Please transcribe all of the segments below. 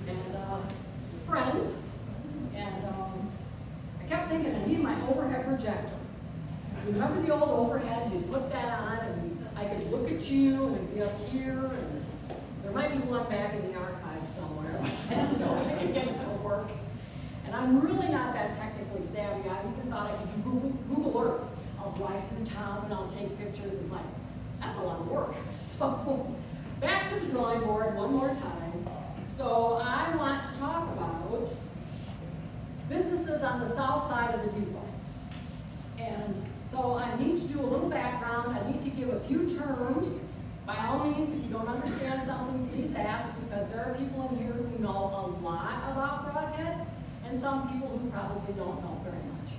and friends, and I kept thinking I need my overhead projector. Remember the old overhead? You'd put that on, and I could look at you, and it'd be up here, and there might be one back in the archive somewhere. I could get it to work. And I'm really not that technically savvy. I even thought I could do Google Earth. I'll drive through town and I'll take pictures. It's like, that's a lot of work. So back to the drawing board one more time. So I want to talk about businesses on the south side of the depot. And so I need to do a little background. I need to give a few terms. By all means, if you don't understand something, please ask, because there are people in here who know a lot about Brodhead, and some people who probably don't know very much.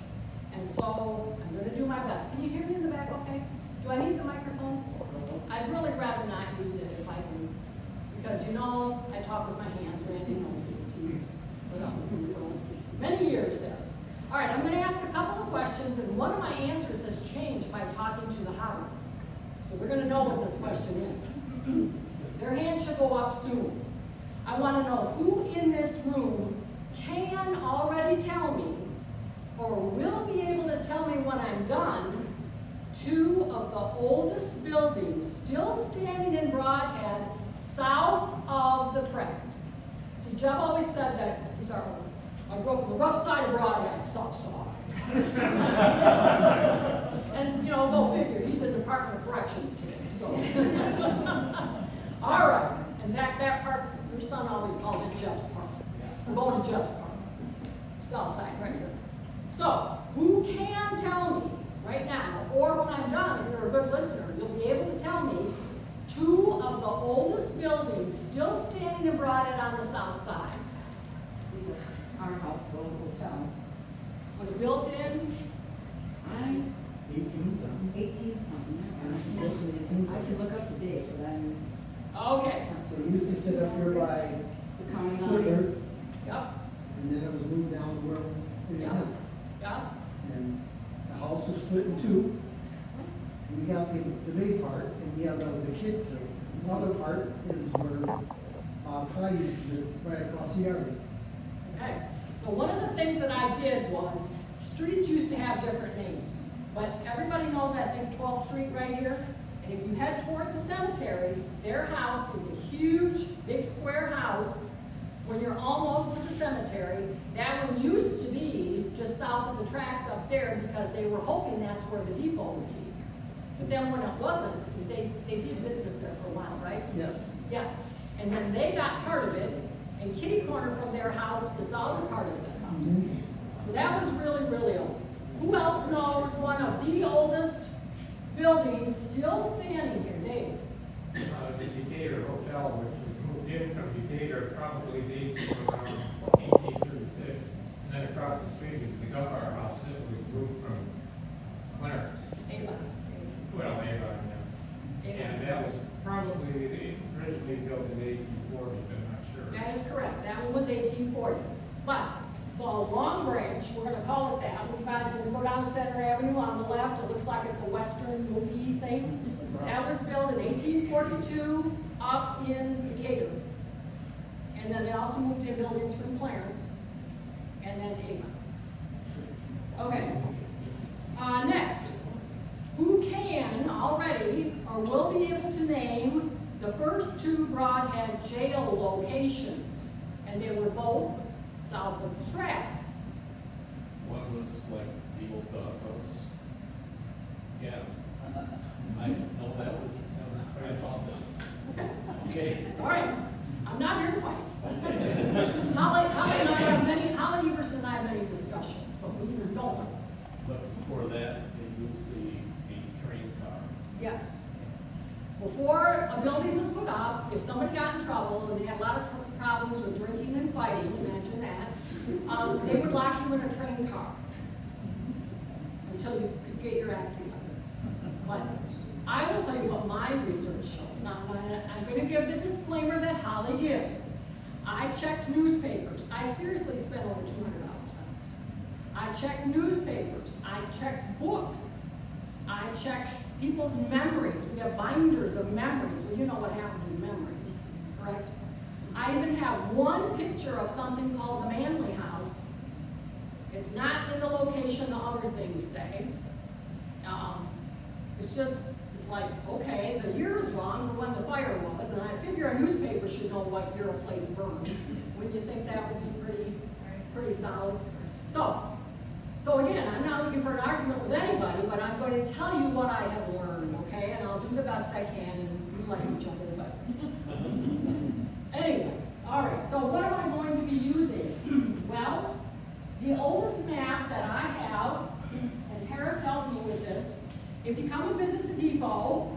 And so I'm going to do my best. Can you hear me in the back okay? Do I need the microphone? I'd really rather not use it if I can, because you know I talk with my hands. Randy knows this. He's put up with me for many years there. All right, I'm going to ask a couple of questions, and one of my answers has changed by talking to the Howards. So we're going to know what this question is. Their hand should go up soon. I want to know who in this room can already tell me, or will be able to tell me when I'm done, two of the oldest buildings still standing in Brodhead south of the tracks. See, Jeff always said that, he's our oldest. I grew up on the rough side of Brodhead, south side. And, you know, go figure, he's a Department of Corrections kid, so. All right, in fact, that part, your son always called it Jeff's Park. We're going to Jeff's Park, south side, right here. So, who can tell me right now, or when I'm done, if you're a good listener, you'll be able to tell me two of the oldest buildings still standing in Brodhead on the south side? Our house, the old hotel. Was built in 18 something. I could look up the date, but I'm. Okay. So it used to sit up here by The county Searles, Yep. and then it was moved down where we Yep. live. Yep. And the house was split in two. We got the big part, and we have the kids' place. The other part is where Fry used to live, right across the yard. Okay. So one of the things that I did was, streets used to have different names, but everybody knows, I think, 12th Street right here. And if you head towards the cemetery, their house is a huge, big square house. When you're almost to the cemetery, that one used to be just south of the tracks up there because they were hoping that's where the depot would be. But then when it wasn't, they did business there for a while, right? Yes. Yes. And then they got part of it, and kitty corner from their house is the other part of that house. Mhm. So that was really, really old. Who else knows one of the oldest buildings still standing here? Dave? The Decatur Hotel, which was moved in from Decatur, probably dates from around 1836. And then across the street is the Gulfar House that was moved from Clarence. Avon. Well, Avon, yeah. Avon. And that was probably originally built in the 1840s, I'm not sure. That is correct. That one was 1840. But the Long Branch, we're going to call it that. When you guys, when we go down Center Avenue on the left, it looks like it's a Western movie thing. That was built in 1842 up in Decatur. And then they also moved in buildings from Clarence and then Avon. Okay. Next, who can already or will be able to name the first two Brodhead jail locations? And they were both south of the tracks. One was like the old doghouse. Yeah. I know that was where I found it. Okay. All right. I'm not here to fight. Okay. Holly Everson and I have many discussions, but we don't fight. But before that, they used the train car. Yes. Before a building was put up, if somebody got in trouble, and they had a lot of problems with drinking and fighting, imagine that, they would lock you in a train car until you could get your act together. But I will tell you what my research shows. Now, I'm going to give the disclaimer that Holly gives. I checked newspapers. I seriously spent over $200 on this. I checked newspapers. I checked books. I checked people's memories. We have binders of memories. Well, you know what happens with memories, correct? I even have one picture of something called the Manley House. It's not in the location the other things say. It's like, okay, the year is wrong for when the fire was, and I figure a newspaper should know what year a place burns. Wouldn't you think that would be pretty solid? So again, I'm not looking for an argument with anybody, but I'm going to tell you what I have learned, okay? And I'll do the best I can, and you like each other, but. Anyway, all right, so what am I going to be using? Well, the oldest map that I have, and Harris helped me with this, if you come and visit the depot,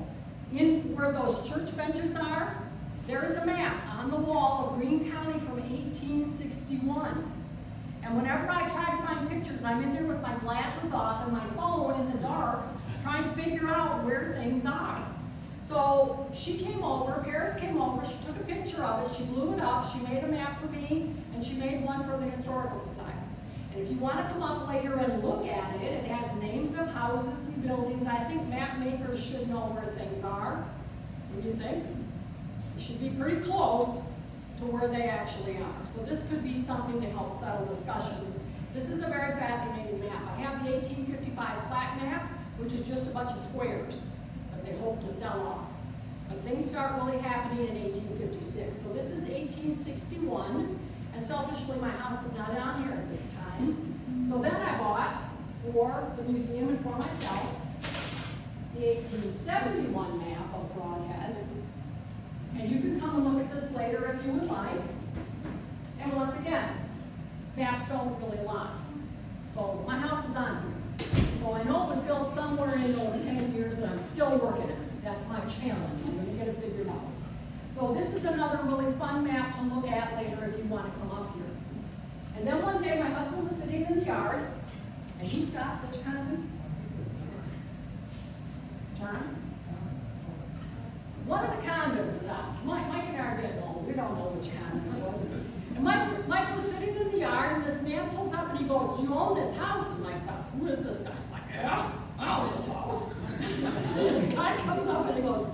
in where those church benches are, there is a map on the wall of Greene County from 1861. And whenever I try to find pictures, I'm in there with my glasses off and my phone in the dark, trying to figure out where things are. So she came over, Paris came over, she took a picture of it, she blew it up, she made a map for me, and she made one for the Historical Society. And if you want to come up later and look at it, it has names of houses and buildings. I think map makers should know where things are. What do you think? It should be pretty close to where they actually are. So this could be something to help settle discussions. This is a very fascinating map. I have the 1855 plat map, which is just a bunch of squares that they hope to sell off. But things start really happening in 1856. So this is 1861, and selfishly my house is not on here at this time. So then I bought, for the museum and for myself, the 1871 map of Brodhead. And you can come and look at this later if you would like. And once again, maps don't really lie. So my house is on here. So I know it was built somewhere in those 10 years that I'm still working on. That's my challenge. I'm going to get it figured out. So this is another really fun map to look at later if you want to come up here. And then one day my husband was sitting in the yard, and he stopped, which kind of John? One of the condos stopped. Mike and I didn't know. We don't know which condo it was. And Mike was sitting in the yard, and this man pulls up and he goes, "Do you own this house?" And Mike thought, "Who is this guy?" He's like, "Yeah, I own this house." This guy comes up and he goes,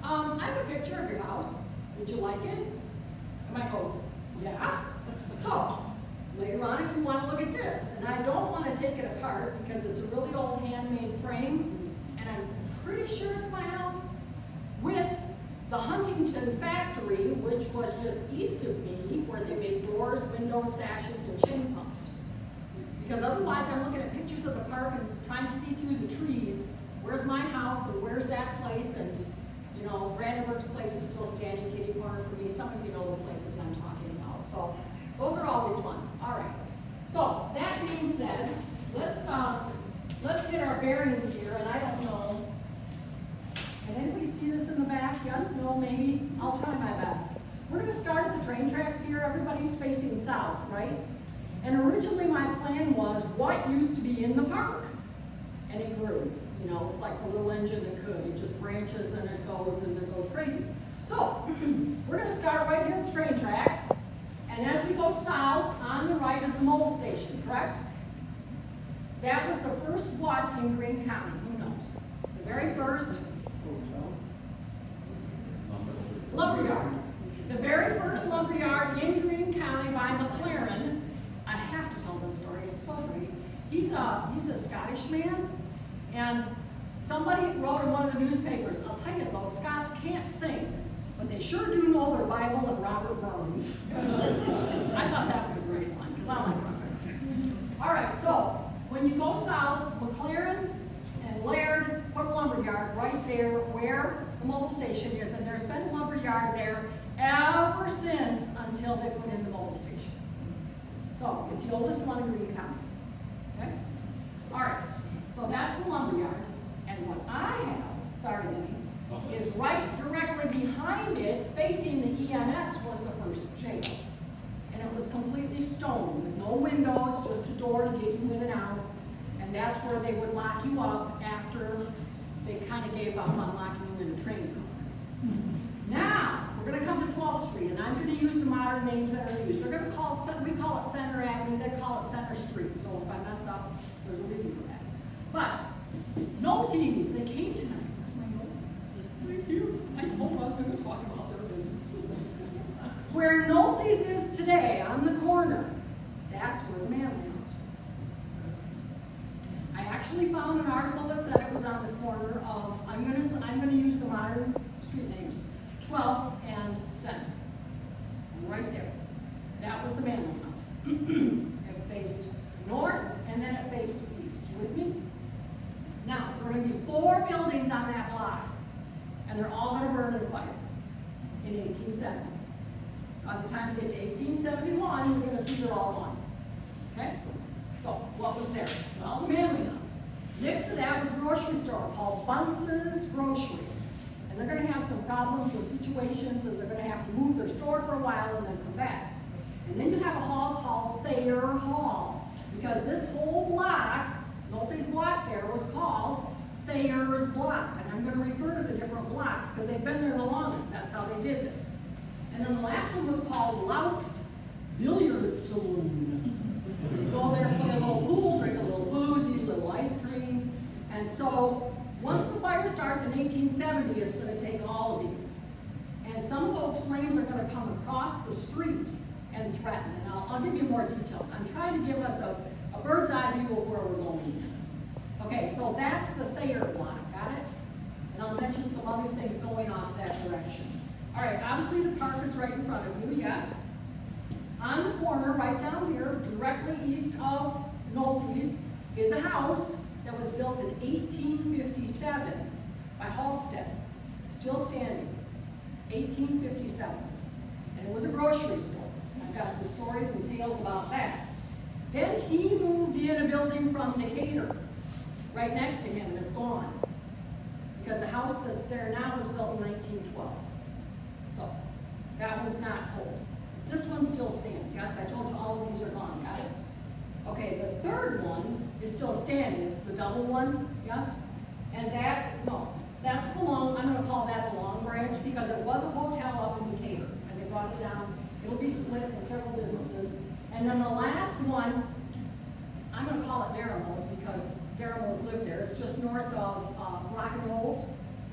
"I have a picture of your house. Would you like it?" And Mike goes, "Yeah." So, later on, if you want to look at this, and I don't want to take it apart because it's a really old handmade frame, and I'm pretty sure it's my house, with the Huntington factory, which was just east of me, where they made doors, windows, sashes, and chin pumps. Because otherwise, I'm looking at pictures of the park and trying to see through the trees, where's my house and where's that place, and you know, Brandenburg's place is still standing kitty corner for me. Some of you know the places I'm talking about. So those are always fun. All right. So that being said, let's get our bearings here. And I don't know. Can anybody see this in the back? Yes, no, maybe? I'll try my best. We're going to start at the train tracks here. Everybody's facing south, right? And originally my plan was what used to be in the park. And it grew. You know, it's like the little engine that could. It just branches and it goes crazy. So, we're going to start right here at the train tracks. And as we go south, on the right is the mole station, correct? That was the first what in Greene County? Who knows? The very first? Lumberyard. The very first lumberyard in Greene County by McLaren. I have to tell this story, it's so great. He's a Scottish man, and somebody wrote in one of the newspapers, I'll tell you, those Scots can't sing, but they sure do know their Bible and Robert Burns. I thought that was a great one, because I like Robert Burns. All right, so when you go south, McLaren and Laird put a lumberyard right there where the mobile station is, and there's been a lumberyard there ever since until they put in the mobile station. So it's the oldest one in Greene County. Okay? All right, so that's the lumberyard, and what I have, sorry, Denny, is right directly behind it, facing the EMS, was the first jail. And it was completely stone, with no windows, just a door to get you in and out. And that's where they would lock you up after they kind of gave up on locking you in a train car. Now, we're going to come to 12th Street, and I'm going to use the modern names that are used. We call it Center Avenue, they call it Center Street. So if I mess up, there's a reason for that. But, Nolte's, they came tonight. Where's my Nolte's? Right here. I told them I was going to talk about their business. Where Nolte's is today, on the corner, that's where the Manley House was. I actually found an article that said it was on the corner of, I'm gonna use the modern street names, 12th and Center. And right there, that was the Manley House. It faced north and then it faced east. You with me? Now, there are gonna be 4 buildings on that block, and they're all gonna burn in a fire in 1870. By the time you get to 1871, you're gonna see they're all gone. Okay? So, what was there? Well, the Manley House. Next to that was a grocery store called Bunce's Grocery. And they're gonna have some problems with situations, and they're gonna have to move their store for a while and then come back. And then you have a hall called Thayer Hall, because this whole block, Nolte's block there, was called Thayer's Block. And I'm gonna refer to the different blocks, because they've been there the longest, that's how they did this. And then the last one was called Lauk's Billiard Saloon. You go there, play a little pool, drink a little booze, eat a little ice cream. And so, once the fire starts in 1870, it's gonna take all of these. And some of those flames are gonna come across the street and threaten. And I'll give you more details. I'm trying to give us a bird's eye view of where we're going. Okay, so that's the Thayer block, got it? And I'll mention some other things going off that direction. All right, obviously the park is right in front of you, yes? On the corner, right down here, directly east of Nolte's, is a house that was built in 1857 by Halstead, still standing, 1857. And it was a grocery store. I've got some stories and tales about that. Then he moved in a building from Decatur, right next to him, and it's gone. Because the house that's there now was built in 1912. So, that one's not old. This one still stands, yes? I told you all of these are gone, got it? Okay, the third one is still standing. It's the double one, yes? And that's the long, I'm gonna call that the Long Branch, because it was a hotel up in Decatur, and they brought it down. It'll be split in several businesses. And then the last one, I'm gonna call it Daramos, because Daramos lived there. It's just north of Rock and Rolls.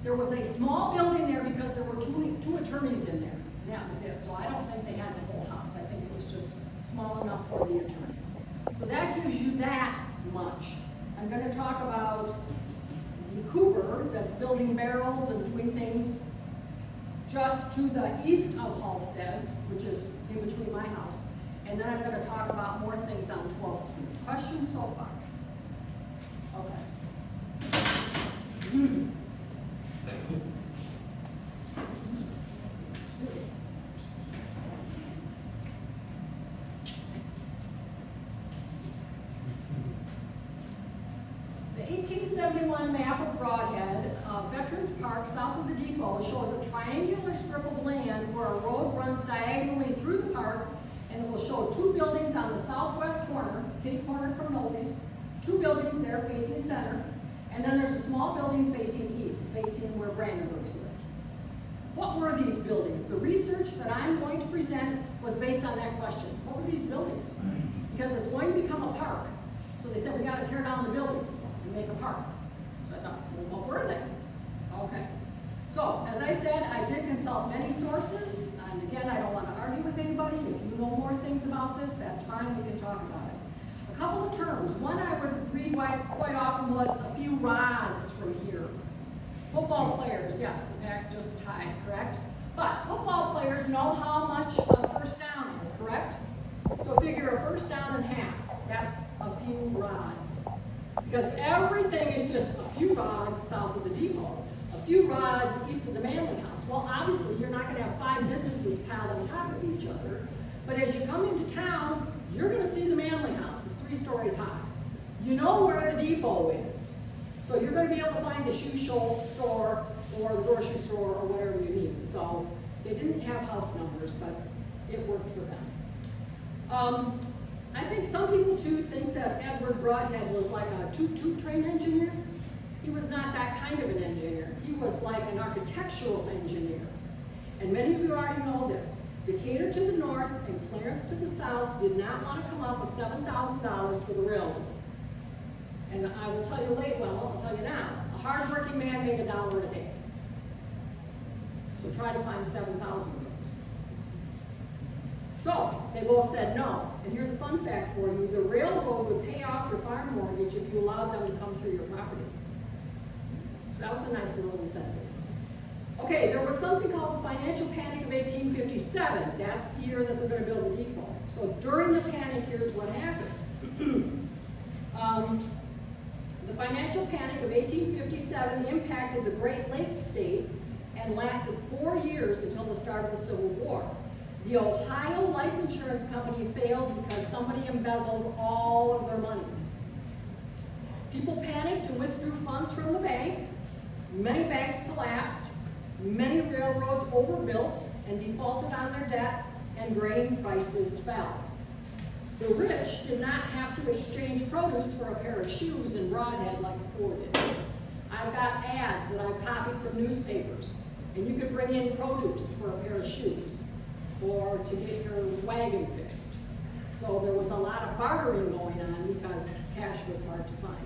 There was a small building there because there were two attorneys in there, and that was it. So I don't think they had the whole house. I think it was just small enough for the attorneys. So that gives you that much. I'm going to talk about the Cooper that's building barrels and doing things just to the east of Halstead's, which is in between my house. And then I'm going to talk about more things on 12th Street. Questions so far? Okay. The 1871 map of Brodhead, Veterans Park, south of the depot, shows a triangular strip of land where a road runs diagonally through the park, and it will show 2 buildings on the southwest corner, kitty corner from Nolte's, 2 buildings there facing center, and then there's a small building facing east, facing where Brandenburg's lived. What were these buildings? The research that I'm going to present was based on that question. What were these buildings? Because it's going to become a park. So they said, we gotta tear down the buildings and make a park. So I thought, well, what were they? Okay. So, as I said, I did consult many sources, and again, I don't want to argue with anybody. If you know more things about this, that's fine, we can talk about it. A couple of terms. One I would read quite often was a few rods from here. Football players, yes, the pack just tied, correct? But football players know how much a first down is, correct? So figure a first down in half. That's a few rods. Because everything is just a few rods south of the depot. A few rods east of the Manley House. Well, obviously, you're not going to have 5 businesses piled on top of each other. But as you come into town, you're going to see the Manley House. It's 3 stories high. You know where the depot is. So you're going to be able to find the shoe store or the grocery store or whatever you need. So they didn't have house numbers, but it worked for them. I think some people too think that Edward Brodhead was like a toot-toot train engineer. He was not that kind of an engineer. He was like an architectural engineer. And many of you already know this. Decatur to the north and Clarence to the south did not want to come up with $7,000 for the railroad. And I will tell you I'll tell you now, a hard-working man made $1 a day. So try to find 7,000 of those. So, they both said no. And here's a fun fact for you, the railroad would pay off your farm mortgage if you allowed them to come through your property. So that was a nice little incentive. Okay, there was something called the financial panic of 1857. That's the year that they're gonna build the depot. So during the panic, here's what happened. The financial panic of 1857 impacted the Great Lakes states and lasted 4 years until the start of the Civil War. The Ohio Life Insurance Company failed because somebody embezzled all of their money. People panicked and withdrew funds from the bank. Many banks collapsed. Many railroads overbuilt and defaulted on their debt, and grain prices fell. The rich did not have to exchange produce for a pair of shoes in Brodhead like the poor did. I've got ads that I've copied from newspapers, and you could bring in produce for a pair of shoes or to get your wagon fixed. So there was a lot of bartering going on because cash was hard to find.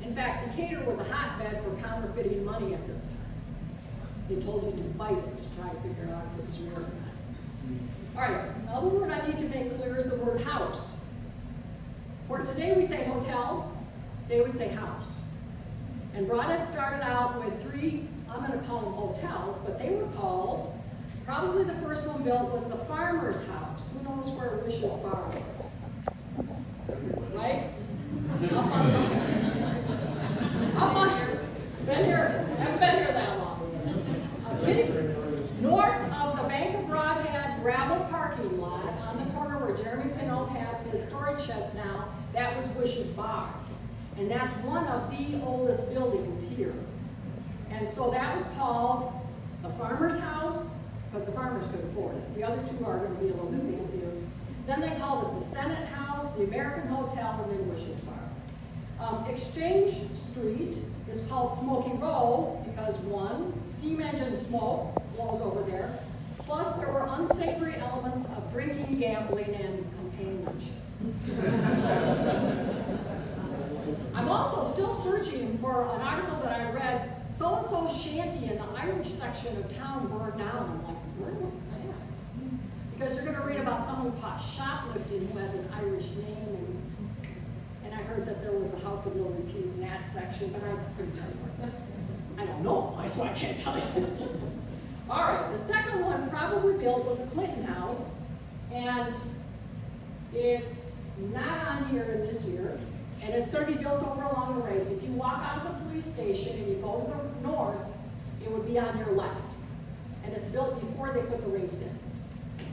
In fact, Decatur was a hotbed for counterfeiting money at this time. They told you to bite it to try to figure out if it was real or not. All right, another word I need to make clear is the word house. Where today we say hotel, they would say house. And Brodhead started out with 3, I'm gonna call them hotels, but they were called, probably the first one built was the farmer's house. Who knows where Wish's Bar was? Right? Up on here. Been here, haven't been here that long. I'm kidding. North of the Bank of Brodhead gravel parking lot, on the corner where Jeremy Pinot has his storage sheds now, that was Wish's Bar. And that's one of the oldest buildings here. And so that was called the farmer's house, because the farmers could afford it. The other two are going to be a little bit fancier. Then they called it the Senate House, the American Hotel, and then Wish's Bar. Exchange Street is called Smoky Row because one, steam engine smoke blows over there, plus there were unsavory elements of drinking, gambling, and companionship. I'm also still searching for an article that I read, so-and-so shanty in the Irish section of town burned down. I'm like, where was that? Because you're gonna read about someone caught shoplifting who has an Irish name, and I heard that there was a house of ill repute in that section, but I couldn't tell you where. I don't know, that's why I can't tell you. All right, the second one probably built was a Clinton house, and it's not on here in this year, and it's going to be built over along the race. If you walk out of the police station and you go to the north, it would be on your left, and it's built before they put the race in.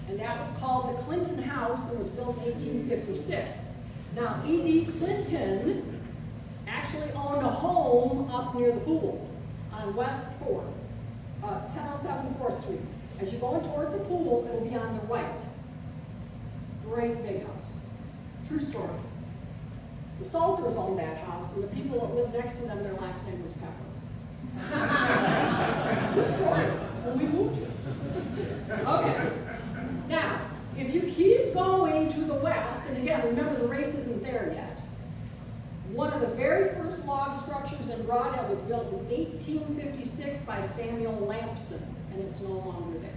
And that was called the Clinton House, and was built in 1856. Now, E.D. Clinton actually owned a home up near the pool on West 4th, 1007 4th Street. As you're going towards the pool, it'll be on the right. Great big house. True story. The Salters owned that house, and the people that lived next to them, their last name was Pepper. True story. When we moved here. Okay. Now, if you keep going to the west, and again, remember the race isn't there yet. One of the very first log structures in Brodhead was built in 1856 by Samuel Lampson, and it's no longer there.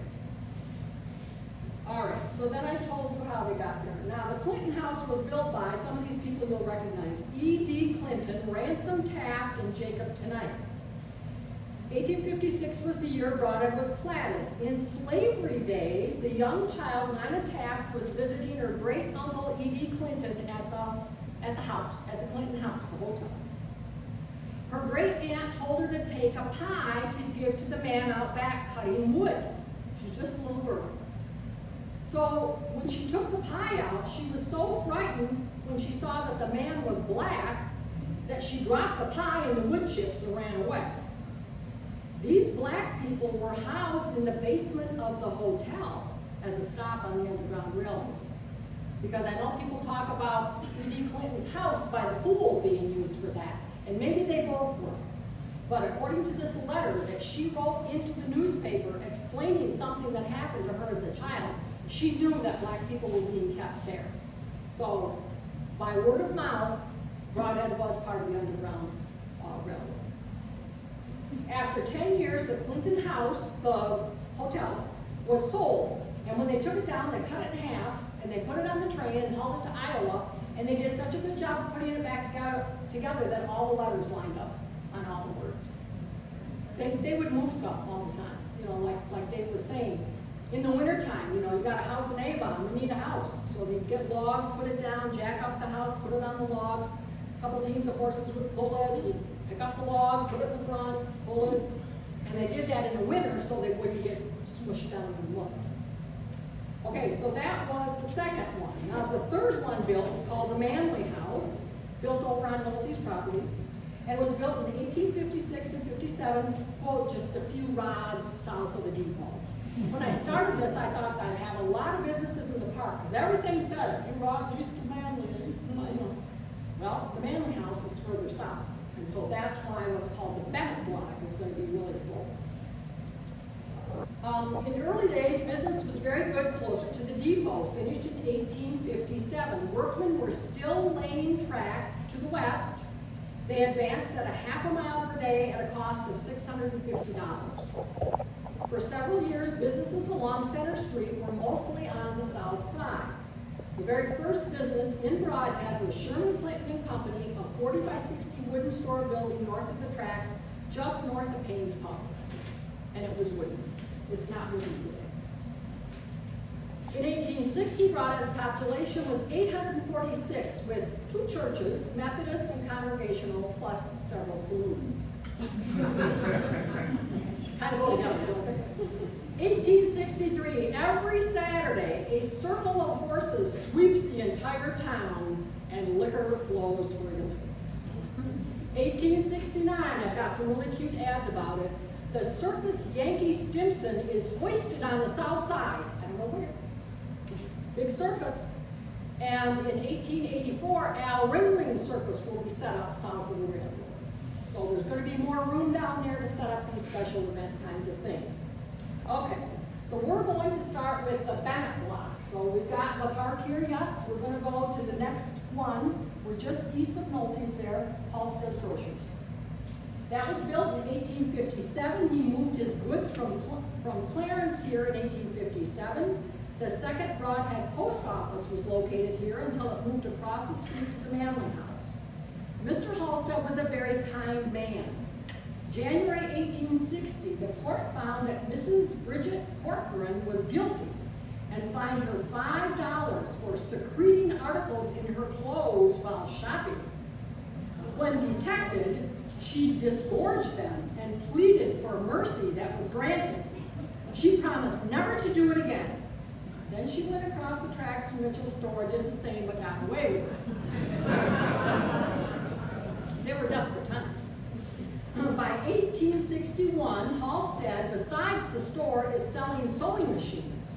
All right, so then I told you how they got there. Now, the Clinton House was built by, some of these people you'll recognize, E.D. Clinton, Ransom Taft, and Jacob Tonight. 1856 was the year Brodhead was platted. In slavery days, the young child, Nina Taft, was visiting her great-uncle, E.D. Clinton, at the house, at the Clinton House, the hotel. Her great-aunt told her to take a pie to give to the man out back cutting wood. She's just a little girl. So when she took the pie out, she was so frightened when she saw that the man was black that she dropped the pie and the wood chips and ran away. These black people were housed in the basement of the hotel as a stop on the Underground Railroad. Because I know people talk about E.D. Clinton's house by the pool being used for that, and maybe they both were. But according to this letter that she wrote into the newspaper explaining something that happened to her as a child, she knew that black people were being kept there. So, by word of mouth, Brodhead was part of the Underground Railroad. After 10 years, the Clinton House, the hotel, was sold And when they took it down, they cut it in half, and they put it on the train and hauled it to Iowa, and they did such a good job of putting it back together that all the letters lined up on all the words. They would move stuff all the time, you know, like Dave was saying. In the wintertime, you know, you got a house in Avon, we need a house. So they get logs, put it down, jack up the house, put it on the logs. A couple teams of horses would pull it, pick up the log, put it in the front, pull it. And they did that in the winter so they wouldn't get smushed down in the mud. Okay, so that was the second one. Now the third one built is called the Manley House, built over on Nolte's property. And was built in 1856 and 57, quote, just a few rods south of the depot. When I started this, I thought I'd have a lot of businesses in the park, because everything said, a few rods east of Manley, you know. Well, the Manley House is further south, and so that's why what's called the Bennett Block is going to be really full. In early days, business was very good closer to the depot, finished in 1857. Workmen were still laying track to the west. They advanced at a half a mile per day at a cost of $650. For several years, businesses along Center Street were mostly on the south side. The very first business in Brodhead was Sherman Clinton and Company, a 40 by 60 wooden store building north of the tracks, just north of Payne's Pub. And it was wooden. It's not wooden today. In 1860, Brodhead's population was 846, with 2 churches, Methodist and Congregational, plus several saloons. Kind of go together, don't they? 1863, every Saturday, a circle of horses sweeps the entire town, and liquor flows freely. 1869, I've got some really cute ads about it. The Circus Yankee Stimson is hoisted on the south side. I don't know where. Big circus. And in 1884, Al Ringling Circus will be set up south of the railroad. So there's going to be more room down there to set up these special event kinds of things. Okay, so we're going to start with the Bennett Block. So we've got the park here, yes. We're going to go to the next one. We're just east of Nolte's there, Halstead's Groceries. That was built in 1857. He moved his goods from Clarence here in 1857. The second Brodhead post office was located here until it moved across the street to the Manley House. Mr. Halstead was a very kind man. January 1860, the court found that Mrs. Bridget Corcoran was guilty and fined her $5 for secreting articles in her clothes while shopping. When detected, she disgorged them and pleaded for mercy that was granted. She promised never to do it again. Then she went across the tracks to Mitchell's store, did the same, but got away with it. They were desperate times. By 1861, Halstead, besides the store, is selling sewing machines.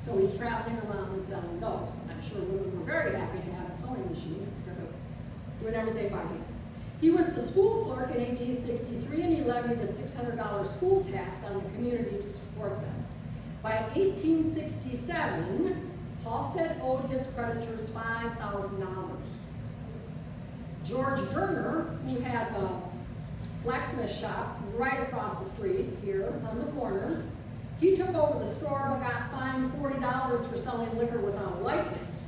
So he's traveling around and selling those. I'm sure women were very happy to have a sewing machine instead of doing everything by hand. He was the school clerk in 1863, and he levied a $600 school tax on the community to support them. By 1867, Halstead owed his creditors $5,000. George Durner, who had the blacksmith shop right across the street here on the corner, he took over the store but got fined $40 for selling liquor without a license.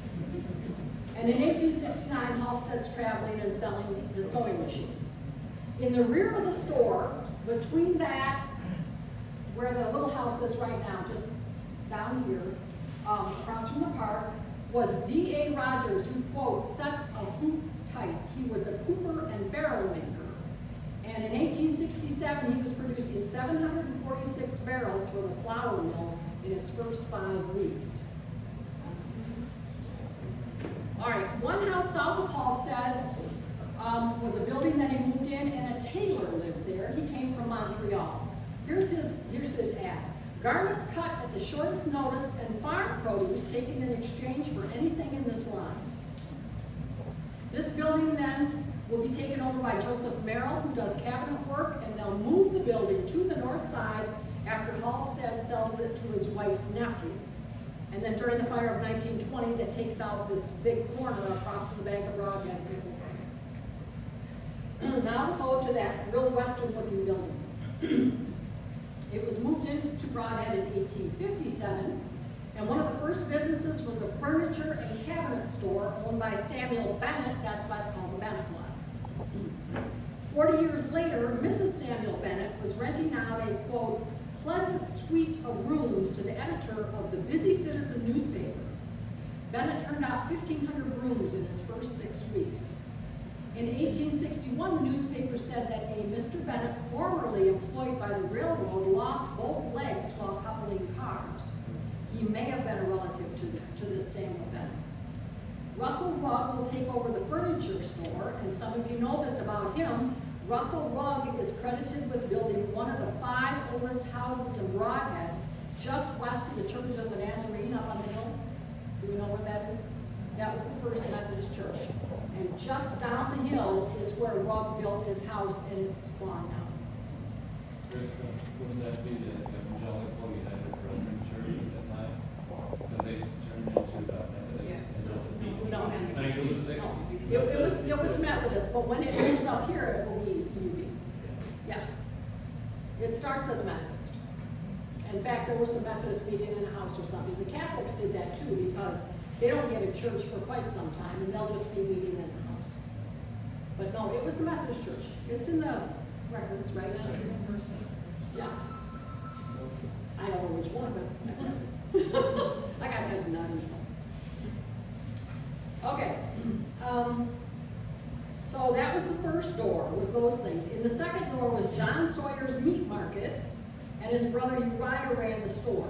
And in 1869, Halstead's traveling and selling the sewing machines. In the rear of the store, between that, where the little house is right now, just down here, across from the park, was D.A. Rogers, who, quote, sets a hoop tight. He was a cooper and barrel maker. And in 1867, he was producing 746 barrels for the flour mill in his first 5 weeks. All right, one house south of Halstead's was a building that he moved in, and a tailor lived there. He came from Montreal. Here's his ad. Garments cut at the shortest notice and farm produce taken in exchange for anything in this line. This building then will be taken over by Joseph Merrill, who does cabinet work, and they'll move the building to the north side after Halstead sells it to his wife's nephew. And then during the fire of 1920, that takes out this big corner across from the Bank of Brodhead. Now we'll go to that real western-looking building. It was moved into Brodhead in 1857. And one of the first businesses was a furniture and cabinet store owned by Samuel Bennett. That's why it's called the Bennett Lot. 40 years later, Mrs. Samuel Bennett was renting out a, quote, pleasant suite of rooms to the editor of the Busy Citizen newspaper. Bennett turned out 1,500 rooms in his first 6 weeks. In 1861, the newspaper said that a Mr. Bennett, formerly employed by the railroad, lost both legs while coupling cars. He may have been a relative to this Samuel Bennett. Russell Rugg will take over the furniture store, and some of you know this about him. Russell Rugg is credited with building one of the 5 oldest houses in Brodhead, just west of the Church of the Nazarene up on the hill. Do we know what that is? That was the First Methodist Church. And just down the hill is where Rugg built his house, and it's gone now. Krista, wouldn't that be the Evangelical United Brethren Church at that time? Because they turned into the Methodist in No. the 1960s. It was Methodist, but when it moves up here, it will be UB. Yes. It starts as Methodist. In fact, there was a Methodist meeting in a house or something. The Catholics did that too, because they don't get a church for quite some time, and they'll just be meeting in the house. But no, it was the Methodist church. It's in the records, right? Yeah. I don't know which one, but I got heads nodding. Okay. So that was the first door, was those things. In the second door was John Sawyer's Meat Market, and his brother Uriah ran the store.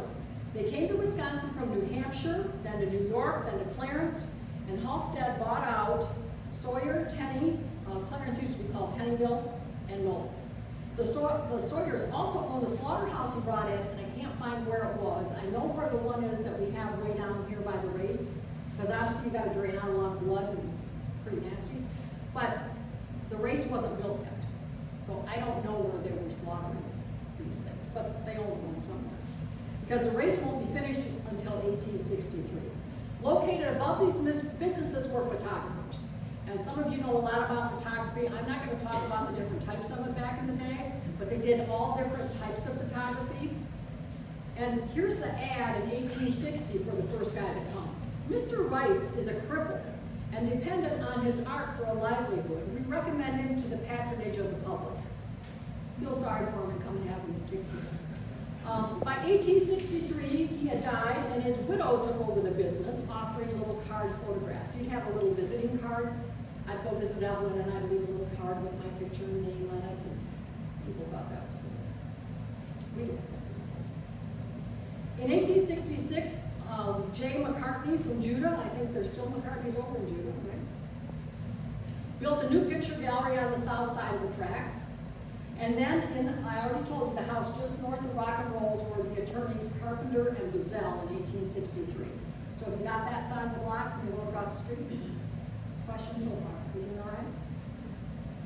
They came to Wisconsin from New Hampshire, then to New York, then to Clarence, and Halstead bought out Sawyer, Tenney, Clarence used to be called Tennyville, and Knowles. The Sawyers also owned a slaughterhouse in Brodhead, and I can't find where it was. I know where the one is that we have way down here by the race, because obviously you got to drain out a lot of blood, and it's pretty nasty. But the race wasn't built yet, so I don't know where they were slaughtering these things, but they owned one somewhere. Because the race won't be finished until 1863. Located above these businesses were photographers. And some of you know a lot about photography. I'm not going to talk about the different types of it back in the day, but they did all different types of photography. And here's the ad in 1860 for the first guy that comes. Mr. Rice is a cripple and dependent on his art for a livelihood. We recommend him to the patronage of the public. Feel sorry for him and come and have him take care. By 1863, he had died, and his widow took over the business, offering little card photographs. You'd have a little visiting card. I'd go visit Evelyn, and I'd leave a little card with my picture and name on it, and people thought that was cool. We did. In 1866, J. McCartney from Judah, I think there's still McCartney's over in Judah, right? Built a new picture gallery on the south side of the tracks. And then, I already told you, the house just north of Rock and Rolls were the attorneys Carpenter and Bazell in 1863. So if you got that side of the block, you go across the street. Questions so far? You doing all right?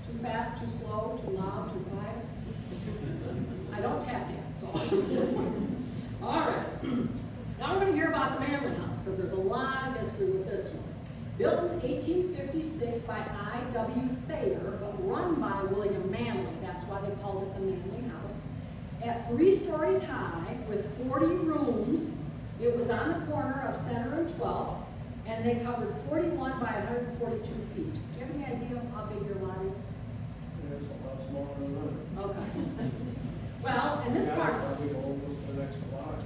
Too fast, too slow, too loud, too quiet? I don't tap dance, so. All right. Now we're going to hear about the Manley House, because there's a lot of history with this one. Built in 1856 by I.W. Thayer, but run by William Manley. That's why they called it the Manley House. At 3 stories high, with 40 rooms, it was on the corner of Center and 12th, and they covered 41 by 142 feet. Do you have any idea how big your lot is? Yeah, it's a lot smaller than that. Okay. Well, and this part. Probably almost the next block,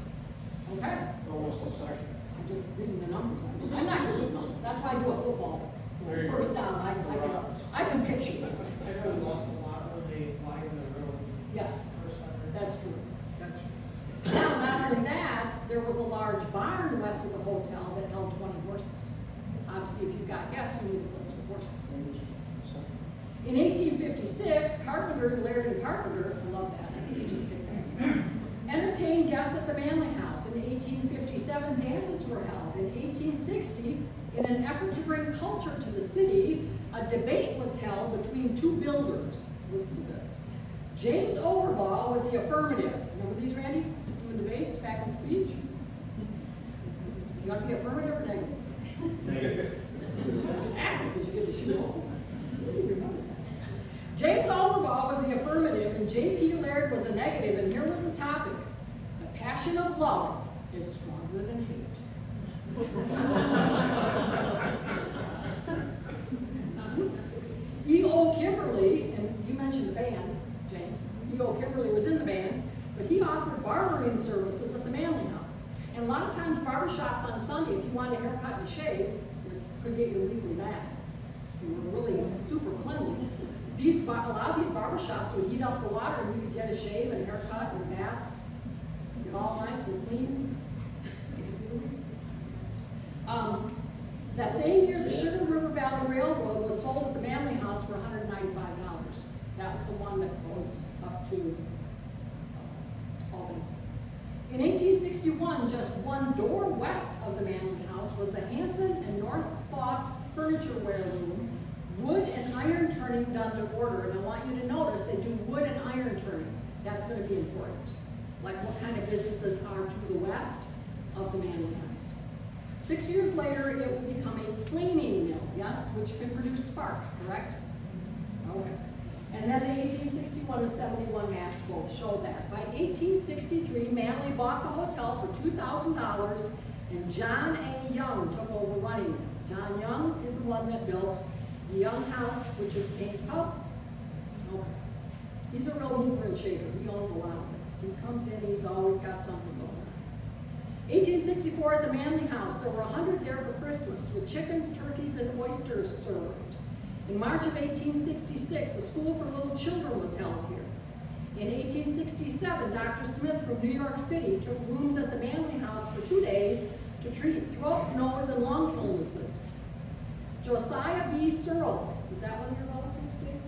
Okay. almost a second. I'm just reading the numbers. I'm not good with numbers. That's why I do a football. There you go. First down, I can picture it. I know we lost a lot when they widened the road. Yes, First time. that's true. That's true. Now, not only that, there was a large barn west of the hotel that held 20 horses. Obviously, if you've got guests, you need a place for horses. In 1856, carpenters, Laird and Carpenter, I love that, I think you just picked that, entertained guests at the Manley House. In 1857, dances were held. In 1860, in an effort to bring culture to the city, a debate was held between 2 builders. Listen to this. James Overbaugh was the affirmative. Remember these, Randy? Doing debates back in speech? You want to be affirmative or negative? Negative. Exactly, because you get to shoot holes. Somebody remembers that. James Overbaugh was the affirmative, and J.P. Laird was the negative, and here was the topic: the passion of love is stronger than hate. E.O. Kimberly, and you mentioned the band, Jane. E.O. Kimberly was in the band, but he offered barbering services at the Manley House. And a lot of times barbershops on Sunday, if you wanted a haircut and shave, you could get your weekly bath. You were really super cleanly. A lot of these barbershops would heat up the water and you could get a shave and a haircut and a bath. Get all nice and clean. That same year, the Sugar River Valley Railroad was sold at the Manley House for $195. That was the one that goes up to Albany. In 1861, just one door west of the Manley House was the Hanson and North Foss Furniture Ware Room, wood and iron turning done to order. And I want you to notice they do wood and iron turning. That's going to be important. Like what kind of businesses are to the west of the Manley House. 6 years later, it will become a planing mill, yes, which can produce sparks, correct? Okay. And then the 1861 and 71 maps both show that. By 1863, Manley bought the hotel for $2,000, and John A. Young took over running it. John Young is the one that built the Young House, which is Payne's Pub. Okay. He's a real mover and shaker. He owns a lot of things. He comes in, he's always got something going on. 1864 at the Manley House, there were 100 there for Christmas, with chickens, turkeys, and oysters served. In March of 1866, a school for little children was held here. In 1867, Dr. Smith from New York City took rooms at the Manley House for 2 days to treat throat, nose, and lung illnesses. Josiah B. Searles, is that one of your relatives, Dave?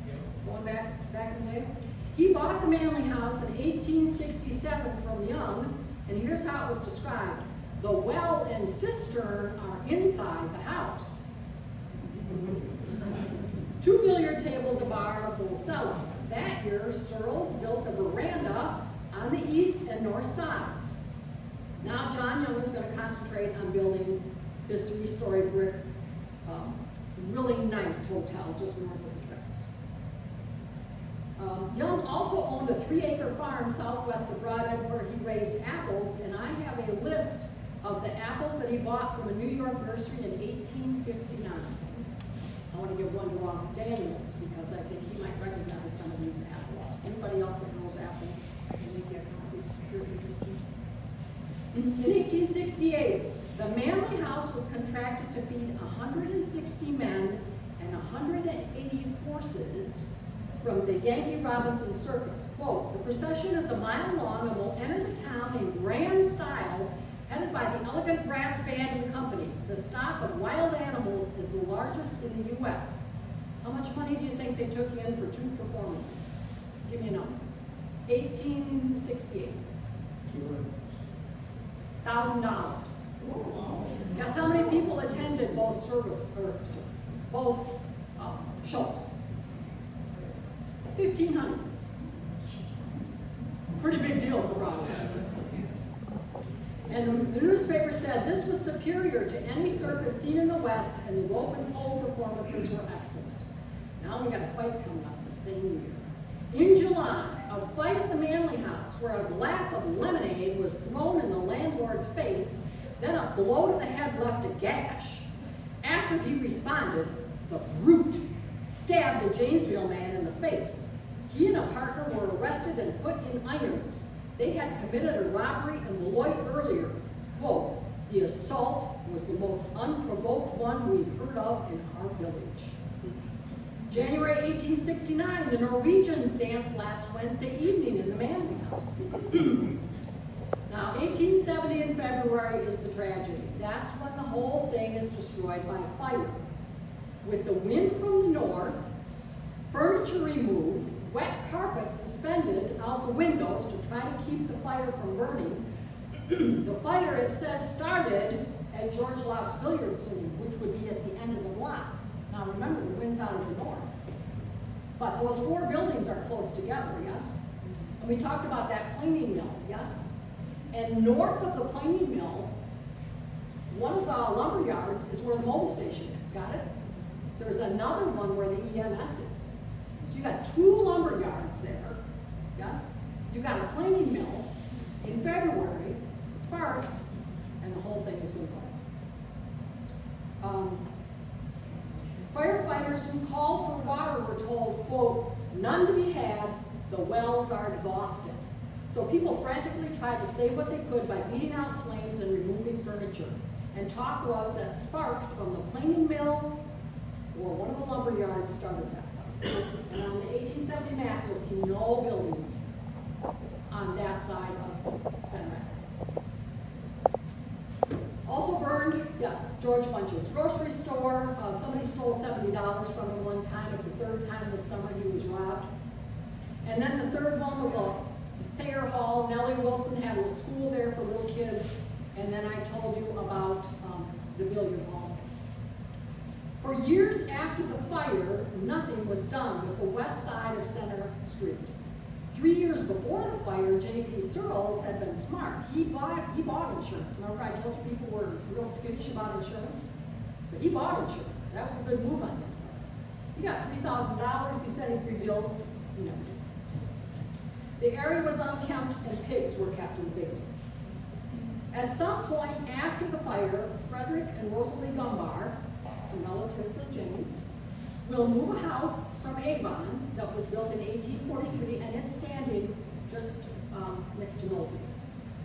Yep. Going back in the day? He bought the Manley House in 1867 from Young, and here's how it was described. The well and cistern are inside the house. 2 billiard tables, a bar, and a full cellar. That year, Searles built a veranda on the east and north sides. Now John Young is going to concentrate on building his 3-story brick, really nice hotel just north of the tracks. Young also owned a 3-acre farm southwest of Brodhead where he raised apples, and I have a list of the apples that he bought from a New York nursery in 1859. I want to give one to Ross Daniels because I think he might recognize some of these apples. Anybody else that knows apples can make that copy if you're interested. In 1868, the Manley House was contracted to feed 160 men and 180 horses from the Yankee Robinson Circus. Quote, the procession is a mile long and will enter the town in grand style, headed by the elegant brass band of the company. The stock of wild animals is the largest in the U.S. How much money do you think they took in for 2 performances? Give me a number. 1868. $1,000. Guess how many people attended both services, both shows? 1,500. Pretty big deal for Brodhead. And the newspaper said this was superior to any circus seen in the West, and the rope and pole performances were excellent. Now we got a fight coming up the same year. In July, a fight at the Manley House where a glass of lemonade was thrown in the landlord's face, then a blow to the head left a gash. After he responded, the brute stabbed a Janesville man in the face. He and a partner were arrested and put in irons. They had committed a robbery in Beloit earlier. Quote, the assault was the most unprovoked one we've heard of in our village. January 1869, the Norwegians danced last Wednesday evening in the Manley House. Now, 1870 in February is the tragedy. That's when the whole thing is destroyed by fire. With the wind from the north, furniture removed, wet carpet suspended out the windows to try to keep the fire from burning. The fire, it says, started at George Locke's billiard saloon, which would be at the end of the block. Now remember, the wind's out of the north. But those 4 buildings are close together, yes? And we talked about that planing mill, yes? And north of the planing mill, one of the lumber yards is where the mobile station is, got it? There's another one where the EMS is. So you got 2 lumber yards there, yes? You got a planing mill in February, sparks, and the whole thing is gonna go. Firefighters who called for water were told, quote, none to be had, the wells are exhausted. So people frantically tried to save what they could by beating out flames and removing furniture. And talk was that sparks from the planing mill or one of the lumber yards started that fire. And on the 1870 map, you'll see no buildings on that side of Center Ave. Also burned, yes, George Bunch's grocery store. Somebody stole $70 from him one time. It's the third time this summer he was robbed. And then the third one was a fair hall. Nellie Wilson had a school there for little kids. And then I told you about the billiard hall. For years after the fire, nothing was done with the west side of Center Street. 3 years before the fire, J.P. Searles had been smart. He bought insurance. Remember I told you people were real skittish about insurance? But he bought insurance. That was a good move on his part. He got $3,000. He said he'd rebuild. You know. The area was unkempt and pigs were kept in the basement. At some point after the fire, Frederick and Rosalie Gumbar, some relatives of Jane's, will move a house from Avon that was built in 1843, and it's standing just next to Nolte's.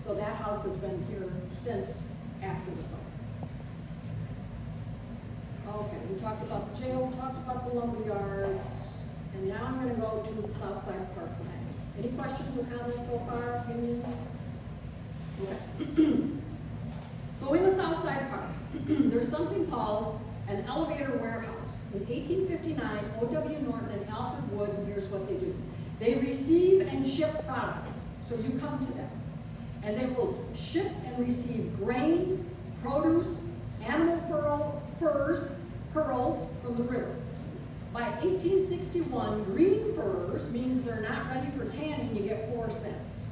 So that house has been here since after the fire. Okay, we talked about the jail, we talked about the lumber yards, and now I'm going to go to the South Side Parkway. Any questions or comments so far, opinions? Okay. So in the South Side Park, there's something called an elevator warehouse. In 1859, O.W. Norton and Alfred Wood, and here's what they do. They receive and ship products, so you come to them. And they will ship and receive grain, produce, animal furs, pearls from the river. By 1861, green furs means they're not ready for tanning, you get 4 cents.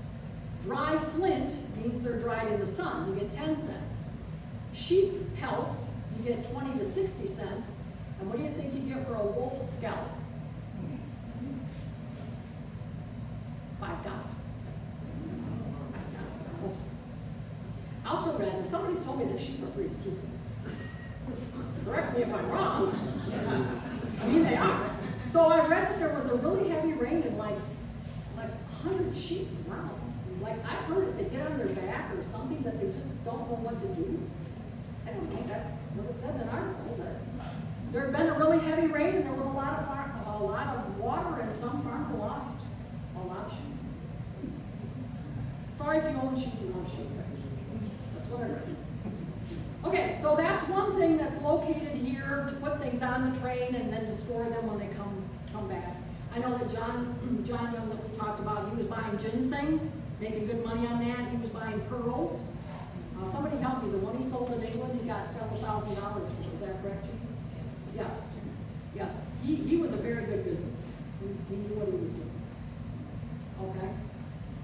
Dry flint means they're dried in the sun, you get 10 cents. Sheep pelts, you get 20 to 60 cents. And what do you think you get for a wolf scalp? $5. I also read, and somebody's told me that sheep are pretty stupid. Correct me if I'm wrong. I mean, they are. So I read that there was a really heavy rain and like 100 sheep drowned. Like I've heard that they get on their back or something that they just don't know what to do. I don't know, that's what it says in our article, that there had been a really heavy rain and there was a lot of water and some farmer lost a lot of sheep. Sorry if you own sheep, you love sheep. That's what I read. Okay, so that's one thing that's located here to put things on the train and then to store them when they come back. I know that John Young that we talked about, he was buying ginseng, making good money on that. He was buying pearls. Somebody help me, the one he sold in England, he got several $1,000s for. Is that correct, Jean? Yes. Yes. He was a very good businessman. He knew what he was doing. Okay.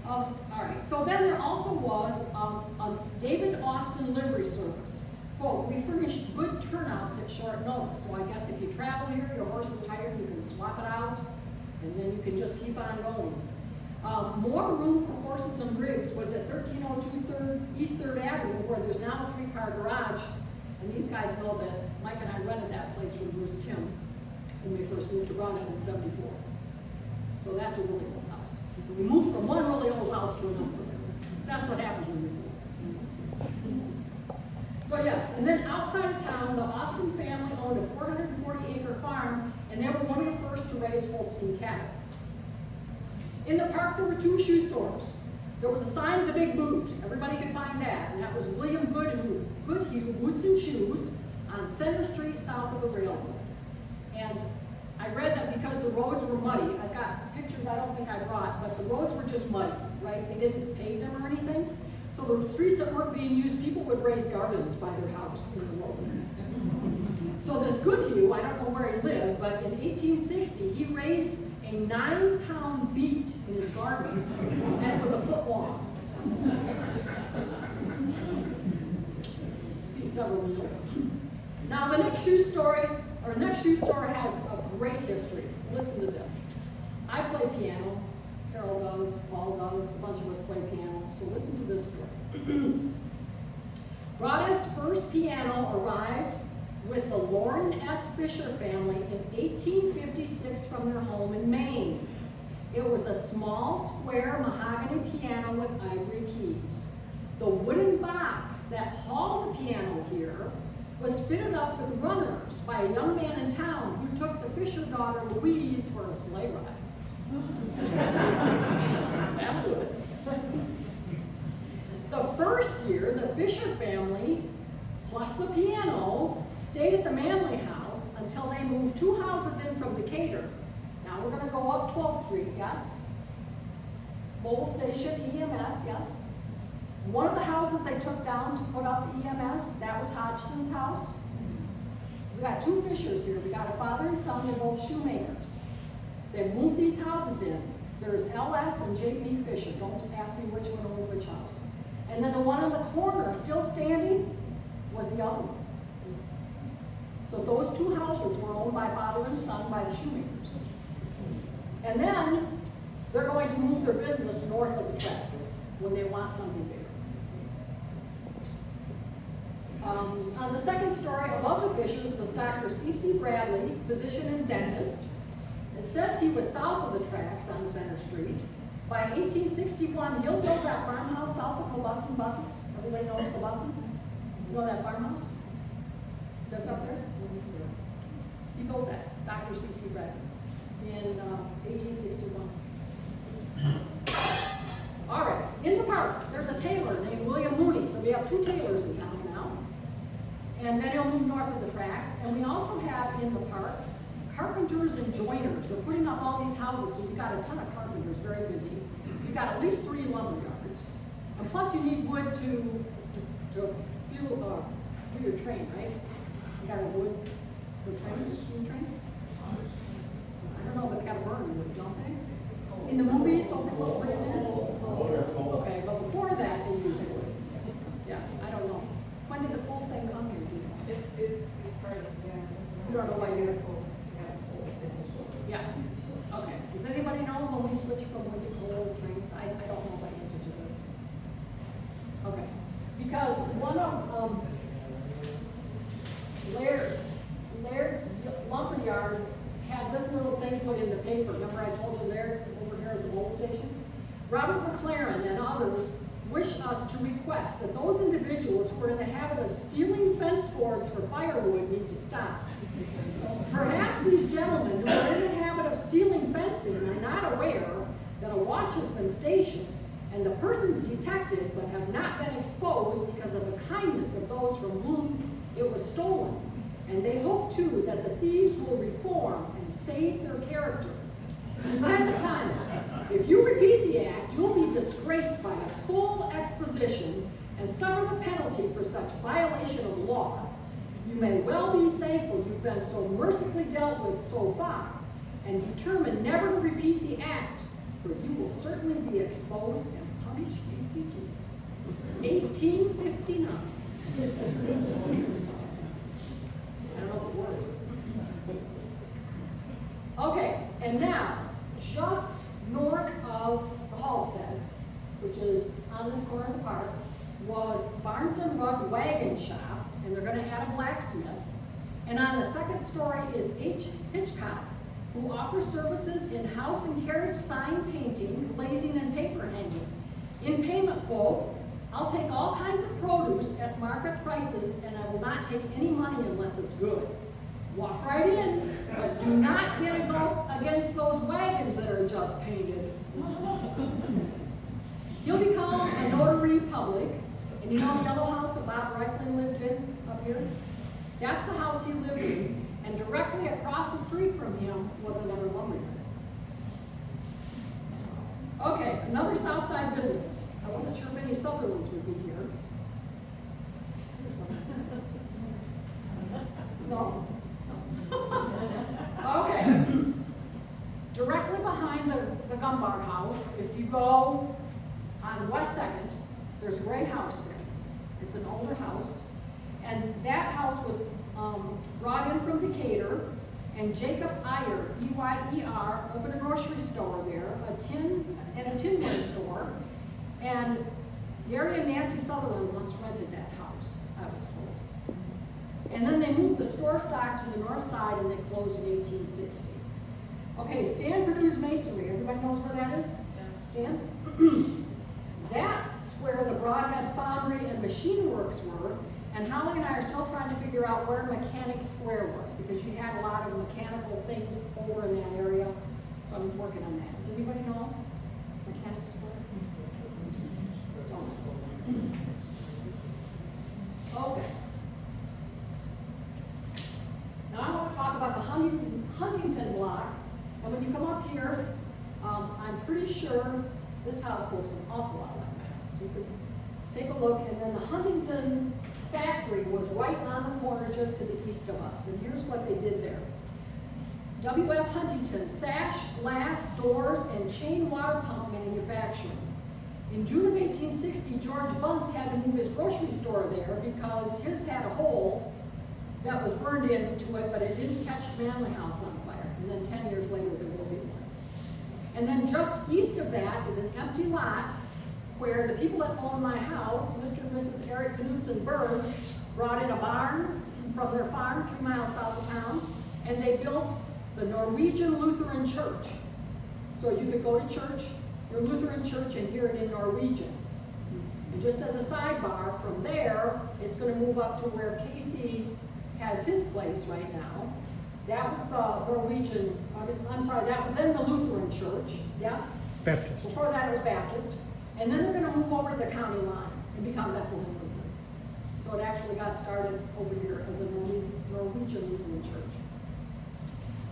All right. So then there also was a David Austin livery service. Quote, we furnish good turnouts at short notice. So I guess if you travel here, your horse is tired, you can swap it out, and then you can just keep on going. More room for horses and rigs was at 1302 East 3rd Avenue, where there's now a 3-car garage. And these guys know that Mike and I rented that place from Bruce Tim when we first moved to Brodhead in '74. So that's a really old house. So we moved from one really old house to another. That's what happens when we move. So yes, and then outside of town, the Austin family owned a 440-acre farm, and they were one of the first to raise Holstein cattle. In the park, there were 2 shoe stores. There was a sign of the Big Boot. Everybody could find that. And that was William Goodhue Boots and Shoes on Center Street south of the railroad. And I read that because the roads were muddy. I've got pictures I don't think I brought, but the roads were just muddy, right? They didn't pave them or anything. So the streets that weren't being used, people would raise gardens by their house in the road. So this Goodhue, I don't know where he lived, but in 1860, he raised a 9-pound beet in his garden, and it was a foot long. Several meals. Now the next shoe store has a great history. Listen to this. I play piano. Carol does, Paul does, a bunch of us play piano, so listen to this story. Brodhead's first piano arrived with the Lauren S. Fisher family in 1856 from their home in Maine. It was a small, square mahogany piano with ivory keys. The wooden box that hauled the piano here was fitted up with runners by a young man in town who took the Fisher daughter Louise for a sleigh ride. That'll do it. The first year, the Fisher family, plus the piano, stayed at the Manley house until they moved 2 houses in from Decatur. Now we're going to go up 12th Street, yes? Mobile station, EMS, yes? One of the houses they took down to put up the EMS, that was Hodgson's house. We got 2 Fishers here. We got a father and son, they're both shoemakers. They moved these houses in. There's LS and JP Fisher. Don't ask me which one owned which house. And then the one on the corner, still standing, was the other one. So those 2 houses were owned by father and son by the shoemakers. And then they're going to move their business north of the tracks when they want something bigger. On the second story above the Fishers was Dr. C.C. Bradley, physician and dentist. It says he was south of the tracks on Center Street. By 1861, he'll build that farmhouse south of Columbus buses. Everybody knows Columbus? You know that farmhouse? That's up there? He built that, Dr. C.C. Bradley, in 1861. All right, in the park, there's a tailor named William Mooney. So we have 2 tailors in town now. And then he'll move north of the tracks. And we also have in the park carpenters and joiners. They're putting up all these houses, so we've got a ton of carpenters, very busy. You've got at least 3 lumber yards. And plus you need wood to fuel, do your train, right? You got a wood for train, steam train? I don't know, but they gotta burn wood, don't they? In the movies, don't they put wood in it? Okay, but before that, they use wood. Yeah, I don't know. When did the coal thing come here, do you know? It's part of, yeah. You don't know why you're coal? Yeah, okay. Does anybody know when we switch from wood to coal trains? I don't know the answer to this. Okay, because one of Laird's lumberyard had this little thing put in the paper. Remember I told you there, over here at the old station? Robert McLaren and others wish us to request that those individuals who are in the habit of stealing fence boards for firewood need to stop. Perhaps these gentlemen who are in the habit of stealing fencing are not aware that a watch has been stationed and the persons detected but have not been exposed because of the kindness of those from whom it was stolen. And they hope too that the thieves will reform and save their character. Depend upon it. If you repeat the act, you'll be disgraced by a full exposition and suffer the penalty for such violation of law. You may well be thankful you've been so mercifully dealt with so far, and determine never to repeat the act, for you will certainly be exposed and punished if you do. 1859. I don't know the word. Okay, and now, just north of the Halsteads, which is on this corner of the park, was Barnes and Rug Wagon Shop, and they're going to add a blacksmith. And on the second story is H. Hitchcock, who offers services in house and carriage sign painting, glazing, and paper hanging. In payment quote, I'll take all kinds of produce at market prices, and I will not take any money unless it's good. Walk right in, but do not get against those wagons that are just painted. He'll become a notary public, and you know the yellow house that Bob Reichlin lived in up here? That's the house he lived in, and directly across the street from him was another lumberyard. Okay, another South Side business. I wasn't sure if any Sutherlands would be here. Here's some. No? Okay. Directly behind the Gumbar house, if you go on West 2nd, there's a gray house there. It's an older house. And that house was brought in from Decatur. And Jacob Eyer, E-Y-E-R, opened a grocery store there, a tinware store. And Gary and Nancy Sutherland once rented that house, I was told. And then they moved the store stock to the north side and they closed in 1860. Okay, Stan Perdue's Masonry, everybody knows where that is? Stan's? That's where the Brodhead Foundry and Machine Works were, and Holly and I are still trying to figure out where Mechanic Square was, because you had a lot of mechanical things over in that area, so I'm working on that. Does anybody know Mechanic Square? Okay. Now I want to talk about the Huntington block, and when you come up here, I'm pretty sure this house looks an awful lot like my house. You could take a look, and then the Huntington factory was right on the corner just to the east of us, and here's what they did there. W.F. Huntington, sash, glass, doors, and chain water pump manufacturing. In June of 1860, George Bunce had to move his grocery store there because his had a hole that was burned into it, but it didn't catch Manley House on fire. And then 10 years later, there will be one. And then just east of that is an empty lot where the people that own my house, Mr. and Mrs. Eric Knudsen Berg, brought in a barn from their farm 3 miles south of town, and they built the Norwegian Lutheran Church. So you could go to church, your Lutheran church, and hear it in Norwegian. And just as a sidebar, from there, it's going to move up to where Casey has his place right now. That was the Norwegian, I'm sorry, that was then the Lutheran Church, yes? Baptist. Before that it was Baptist. And then they're going to move over to the county line and become Bethlehem Lutheran. So it actually got started over here as a Norwegian Lutheran Church.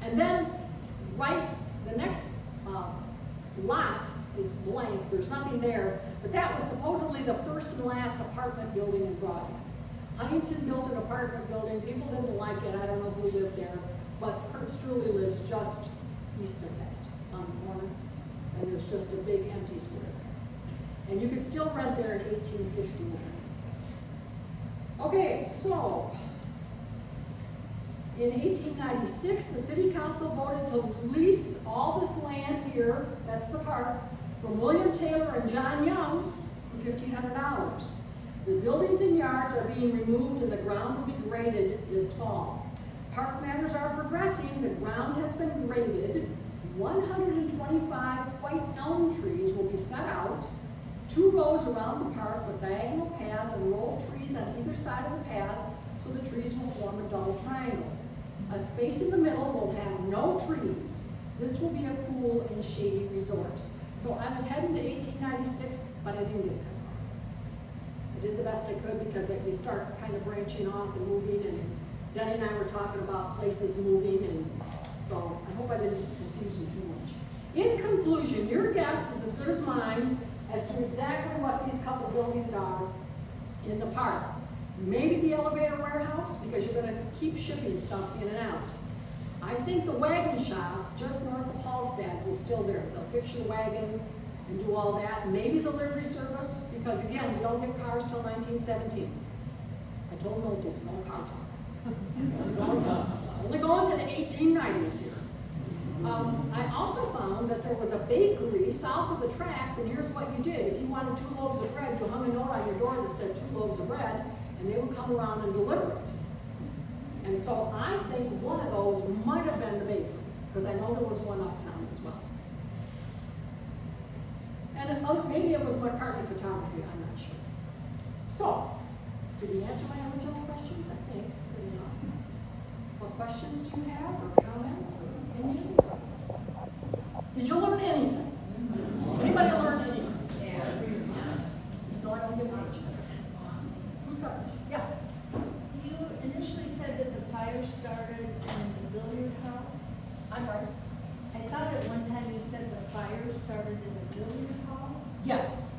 And then, right, the next lot is blank, there's nothing there, but that was supposedly the first and last apartment building in Brodhead. Huntington built an apartment building, people didn't like it, I don't know who lived there, but Kurt Struley lives just east of that, on the corner, and there's just a big empty square there. And you could still rent there in 1861. Okay, so, in 1896, the city council voted to lease all this land here, that's the park, from William Taylor and John Young for $1,500. The buildings and yards are being removed and the ground will be graded this fall. Park matters are progressing, the ground has been graded, 125 white elm trees will be set out, 2 rows around the park with diagonal paths and a row of trees on either side of the paths, so the trees will form a double triangle. A space in the middle will have no trees. This will be a cool and shady resort. So I was heading to 1896, but I didn't get that far. I did the best I could because you start kind of branching off and moving, and Denny and I were talking about places moving, and so I hope I didn't confuse you too much. In conclusion, your guess is as good as mine as to exactly what these couple buildings are in the park. Maybe the elevator warehouse, because you're going to keep shipping stuff in and out. I think the wagon shop, just north of Paulstad's, is still there. They'll fix your wagon and do all that. Maybe the livery service, because again, we don't get cars till 1917. I told Milton's no car talk. Only going to the 1890s here. I also found that there was a bakery south of the tracks, and here's what you did. If you wanted 2 loaves of bread, you hung a note on your door that said 2 loaves of bread, and they would come around and deliver it. And so I think one of those might have been the bakery, because I know there was one uptown as well. And maybe it was McCartney Photography, I'm not sure. So, did we answer my original questions? I think, pretty enough. What questions do you have, or comments, or opinions? Did you learn anything? Anybody learn anything? Yes. No, I don't get much. Who's got it? Yes. You initially said that the fire started in the billiard hall. I'm sorry. I thought at one time you said the fire started in the billiard hall, Yes.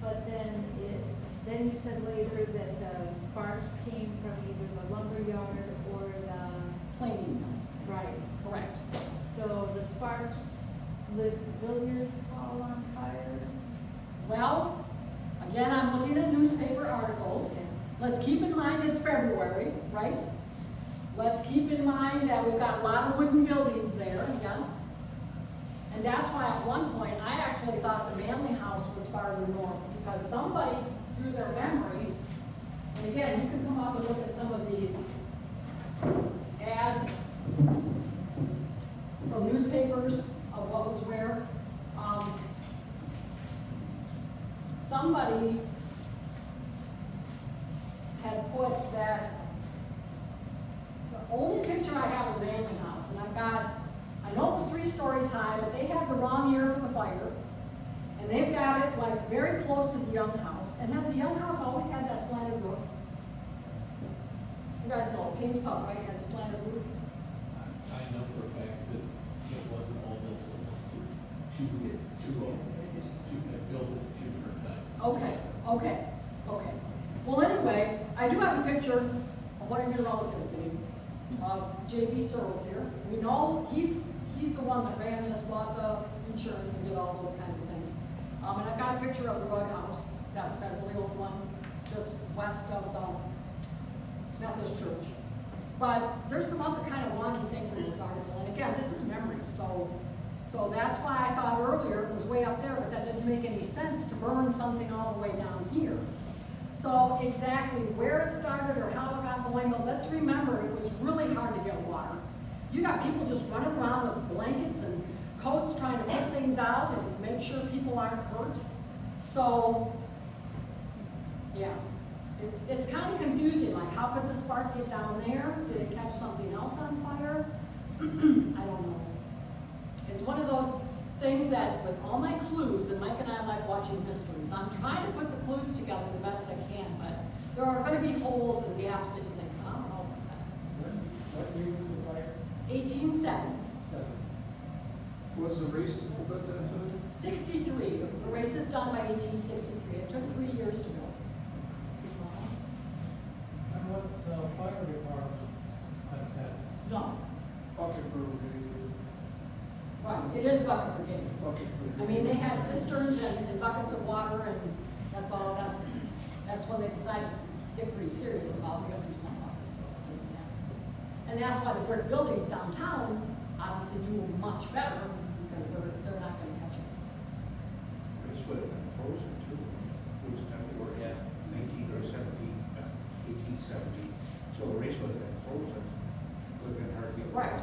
but then you said later that the sparks came from either the lumber yard or the, Planing. right. Correct. So the sparks lit the billiard hall on fire? Well, again, I'm looking at newspaper articles. Let's keep in mind it's February, right? let's keep in mind that we've got a lot of wooden buildings there, yes? And that's why at one point, I actually thought the Manley House was farther north, because somebody, through their memory, and again, you can come up and look at some of these ads from newspapers of what was where. Somebody had put that, the only picture I have of the Manley House, and I've got, I know it was 3 stories high, but they had the wrong year for the fire. And they've got it like very close to the Young House. And has the Young House always had that slanted roof? You guys know, Payne's Pub, right, has a slanted roof? I know for a fact that it wasn't all built at once, it's two built at 2 different times. Okay. Well, anyway, I do have a picture of one of your relatives, Dave, of J.B. Searles here. We know he's the one that ran this, bought the insurance and did all those kinds of things. And I've got a picture of the Rugg House. That was that really old one, just west of the Methodist Church. But there's some other kind of wonky things in this article. And again, this is memories, so that's why I thought earlier it was way up there, but that didn't make any sense to burn something all the way down here. So exactly where it started or how it got going, but let's remember it was really hard to get water. You got people just running around with blankets and coats trying to put things out and make sure people aren't hurt. So, yeah, it's kind of confusing, like how could the spark get down there? Did it catch something else on fire? I don't know. It's one of those things that with all my clues, and Mike and I like watching mysteries, I'm trying to put the clues together the best I can, but there are going to be holes and gaps that you think, I don't know about that. What year was the fire? 1870. 7. Was the race pulled at that time? 63. The race is done by 1863. It took 3 years to build. And what's the fire department has had? No, Bucket Brigade. right, it is bucket brigade. Bucket Brigade. I mean, they had cisterns and buckets of water, and that's all, that's when they decided to get pretty serious about, we gotta do something about this, so this doesn't happen. And that's why the brick buildings downtown obviously do much better, because they're not gonna catch it. Race would have been frozen too. It was time we were at 19 or 17, 1870. So the race would have been frozen. Would have been hard to get. Right,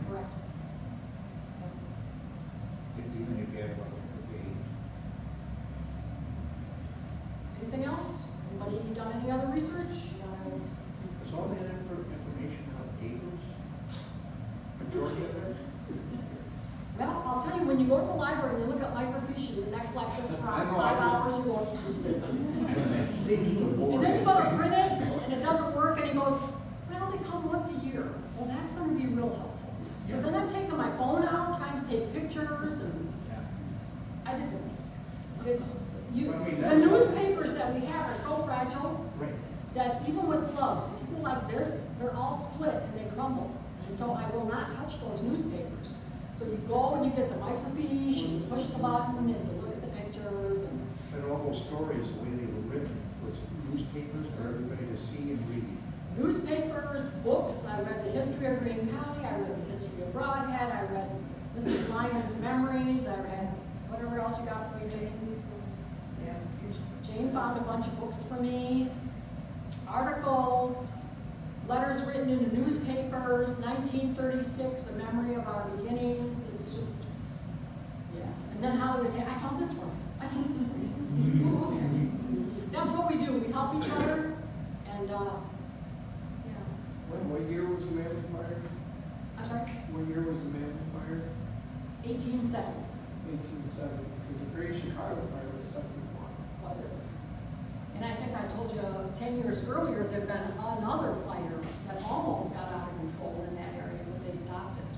correct. Even if you had about the age. Anything else? Anybody done any other research? Is all that information on papers? Majority of it? Well, I'll tell you, when you go to the library and you look at microfiche, and the next like this for I know, 5 I hours, you go. They need to board. And then you go to print it, and it doesn't work, and he goes, well, they come once a year. Well, that's gonna be real helpful. So then I'm taking my phone out, trying to take pictures, and I did this. It's, Well, I mean, the that's- newspapers that we have are so fragile, Right. that even with gloves, if you go like this, they're all split and they crumble. And so I will not touch those newspapers. So you go and you get the microfiche, and you push the button, and you look at the pictures, and But all those stories, the way they were written, was newspapers for everybody to see and read. newspapers, books. I read the history of Greene County, I read the history of Brodhead, I read Mrs. Lyon's memories, I read whatever else you got for me, Jane. Yeah. Jane found a bunch of books for me, articles, letters written in the newspapers, 1936, a memory of our beginnings. It's just, yeah. And then Holly would say, I found this for you. I found this for you. Oh, okay. That's what we do. We help each other, and yeah. What year was the Manley fire? I'm sorry. What year was the Manley fire? 1870, 1870, because the Great Chicago fire was 71. was it? And I think I told you 10 years earlier, there'd been another fire that almost got out of control in that area, but they stopped it.